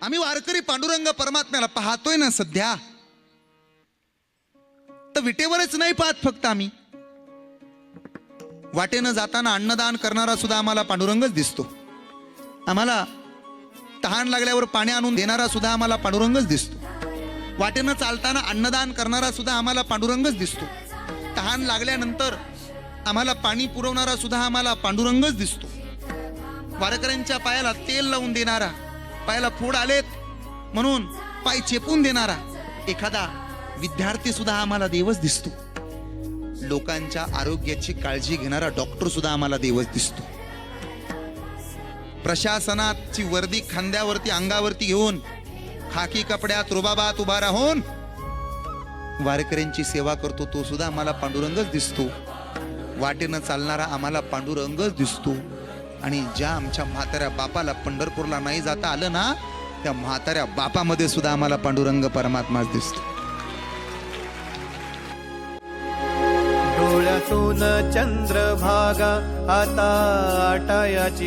आम्ही वारकरी पांडुरंग परमात्म्याला पाहतोय ना सध्या, तर विटेवरच नाही पाहत फक्त आम्ही, वाटेनं जाताना अन्नदान करणारा सुद्धा आम्हाला पांडुरंगच दिसतो. आम्हाला तहान लागल्यावर पाणी आणून देणारा सुद्धा आम्हाला पांडुरंगच दिसतो. वाटेनं चालताना अन्नदान करणारा सुद्धा आम्हाला पांडुरंगच दिसतो. तहान लागल्यानंतर आम्हाला पाणी पुरवणारा सुद्धा आम्हाला पांडुरंगच दिसतो. वारकऱ्यांच्या पायाला तेल लावून देणारा, पायाला फोड आलेत म्हणून पाय चेपून देणारा एखादा विद्यार्थी सुद्धा आम्हाला देवच दिसतो. लोकांच्या आरोग्याची काळजी घेणारा डॉक्टर सुद्धा आम्हाला देवच दिसतो. प्रशासनाची वर्दी खांद्यावरती अंगावरती घेऊन खाकी कपड्यात रुबाबात उभा राहून वारकऱ्यांची सेवा करतो तो सुद्धा आम्हाला पांडुरंगच दिसतो. वाटेनं चालणारा आम्हाला पांडुरंगच दिसतो. आणि ज्या आमच्या म्हाताऱ्या बापाला पंढरपूरला नाही जाता आलं ना, त्या म्हाताऱ्या बापामध्ये सुद्धा आम्हाला पांडुरंग परमात्माच दिसतो. डोळ्यातून चंद्रभागा आता आटायाची